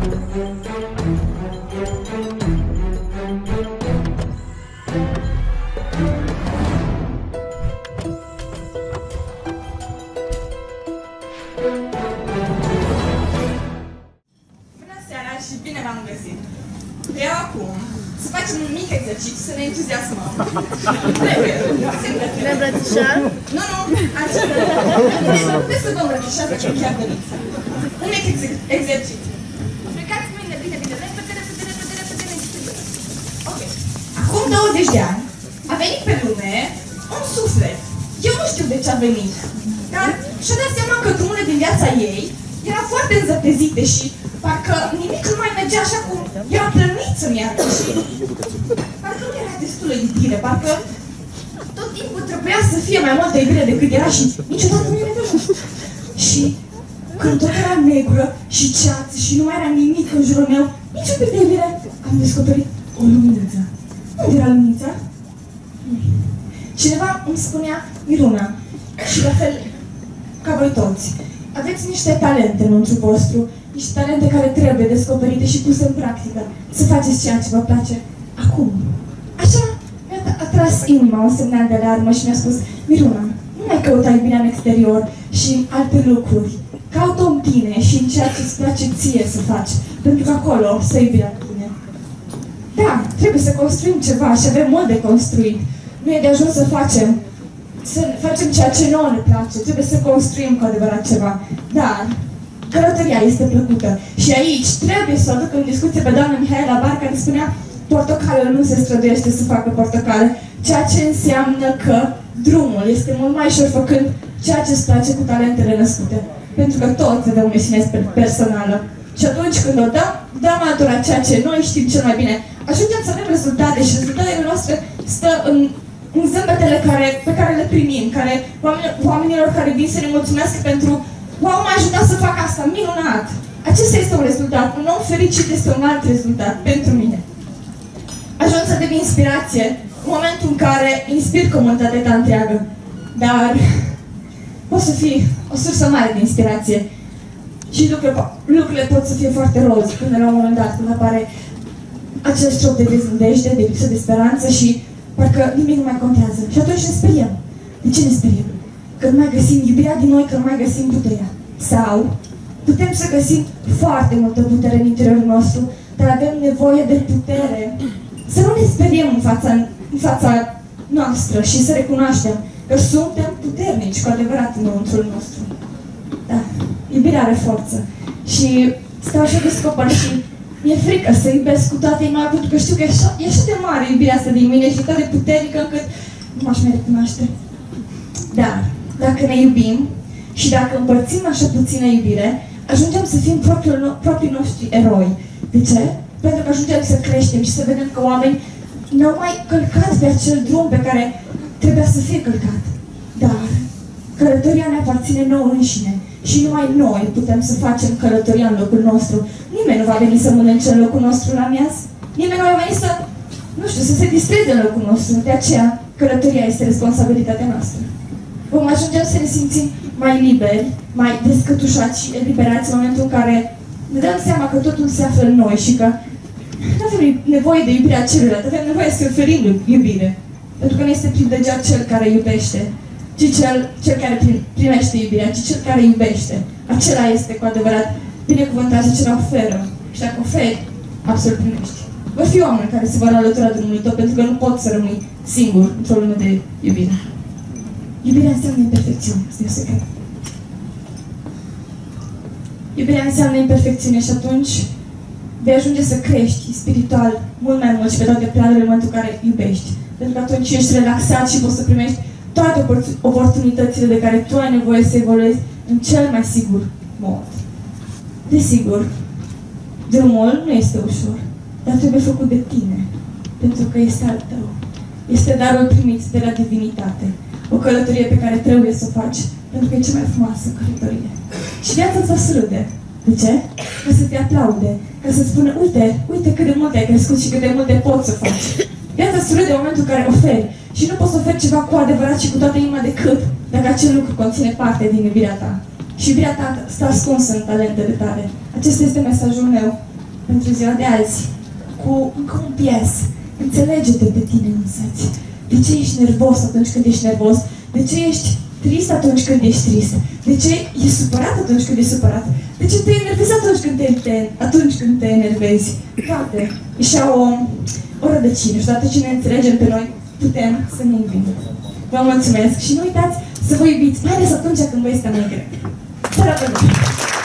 Bună seara și bine v-am găsit! Vreau acum să facem un mic exercițiu, să ne entuziasmăm. Ne îmbrățișăm? Nu, așa. Puteți să vă îmbrățișați chiar de lipsă. Un mic exercițiu. Plecați mâinile bine, repede. Ok. Acum 20 de ani a venit pe lume un suflet. Eu nu știu de ce a venit, dar și-a dat seama că drumurile din viața ei erau foarte înzăpezite și parcă nimic nu mai mergea așa cum era plănuit să meargă și parcă nu era destulă iubire, parcă tot timpul trebuia să fie mai multă iubire decât era și niciodată nu era așa. Și când tot era negră și ceață și nu mai era nimic în jurul meu, nici un pic de iubire, am descoperit o luminiță. Unde era luminița? Cineva îmi spunea, Miruna, și la fel ca voi toți, aveți niște talente înăuntru vostru, niște talente care trebuie descoperite și puse în practică, să faceți ceea ce vă place acum. Așa mi-a atras inima un semnal de alarmă și mi-a spus, Miruna, nu mai căuta iubirea în exterior și în alte lucruri. Caută-o în tine și în ceea ce îți place ție să faci, pentru că acolo stă iubirea în tine. Da, trebuie să construim ceva și avem mult de construit. Nu e de ajuns să facem ceea ce nouă ne place, trebuie să construim cu adevărat ceva. Dar călătoria este plăcută și aici trebuie să o aduc în discuție pe doamna Mihaela Bar, care spunea portocalul nu se străduiește să facă portocale, ceea ce înseamnă că drumul este mult mai ușor făcând ceea ce îți place cu talentele născute. Pentru că toți avem o misiune personală. Și atunci când o dăm altora ceea ce noi știm cel mai bine, ajungem să avem rezultate și rezultatele noastre stă în zâmbetele pe care le primim, oamenilor care vin să ne mulțumesc pentru wow, m-a ajutat să fac asta, minunat! Acesta este un rezultat, un om fericit este un alt rezultat pentru mine. Ajung să devin inspirație în momentul în care inspir comunitatea ta întreagă, dar poți să fii o sursă mare de inspirație și lucrurile pot să fie foarte roz până la un moment dat, când apare acel șoc de deznădejde, de lipsă de speranță și parcă nimic nu mai contează. Și atunci ne speriem. De ce ne speriem? Că nu mai găsim iubirea din noi, că nu mai găsim puterea. Sau putem să găsim foarte multă putere în interiorul nostru, dar avem nevoie de putere. Să nu ne speriem în fața noastră și să recunoaștem că suntem puternici cu adevărat înăuntrul nostru. Da, iubirea are forță. Și stau așa descoper și mi-e frică să iubesc cu toată inima, pentru că știu că e așa de mare iubirea asta din mine și atât de puternică încât nu m-aș mai recunoaște. Dar, dacă ne iubim și dacă împărțim așa puțină iubire, ajungem să fim proprii noștri eroi. De ce? Pentru că ajungem să creștem și să vedem că oameni n-au mai călcat pe acel drum pe care trebuia să fie călcat. Dar călătoria ne aparține nouă înșine și numai noi putem să facem călătoria în locul nostru. Nimeni nu va veni să mănânce în locul nostru la miaz. Nimeni nu va veni să, nu știu, să se distreze în locul nostru. De aceea, călătoria este responsabilitatea noastră. Vom ajunge să ne simțim mai liberi, mai descătușați și eliberați în momentul în care ne dăm seama că totul se află în noi și că nu avem nevoie de iubirea celuilalt, avem nevoie să oferim iubire. Pentru că nu este privilegiat cel care iubește, ci cel care primește iubirea, ci cel care iubește. Acela este cu adevărat binecuvântat și acela oferă. Și dacă oferi, absolut primești. Vor fi oameni care se vor alătura drumului tău, pentru că nu poți să rămâi singur într-o lume de iubire. Iubirea înseamnă imperfecțiune, asta e secret. Iubirea înseamnă imperfecțiune și atunci vei ajunge să crești spiritual mult mai mult și pe toate planurile în momentul în care iubești. Pentru că atunci ești relaxat și poți să primești toate oportunitățile de care tu ai nevoie să evoluezi în cel mai sigur mod. Desigur, drumul nu este ușor, dar trebuie făcut de tine, pentru că este al tău. Este darul primit de la divinitate. O călătorie pe care trebuie să o faci, pentru că e cea mai frumoasă călătorie. Și viața îți va surâde. De ce? Ca să te aplaude, ca să spună, uite cât de mult ai crescut și cât de multe poți să faci. Viața surâde în momentul în care oferi. Și nu poți să oferi ceva cu adevărat și cu toată inima decât dacă acel lucru conține parte din iubirea ta. Și iubirea ta stă ascunsă în talentele tale. Acesta este mesajul meu pentru ziua de azi cu încă un pies. Înțelege-te pe tine însăți. De ce ești nervos atunci când ești nervos? De ce ești trist atunci când ești trist? De ce ești supărat atunci când ești supărat? De ce te enervezi atunci când te enervezi? Toate își au o rădăcină și toate ce ne înțelegem pe noi, putem să ne iubim. Vă mulțumesc și nu uitați să vă iubiți, mai ales atunci când vă este mai greu. Seara bună!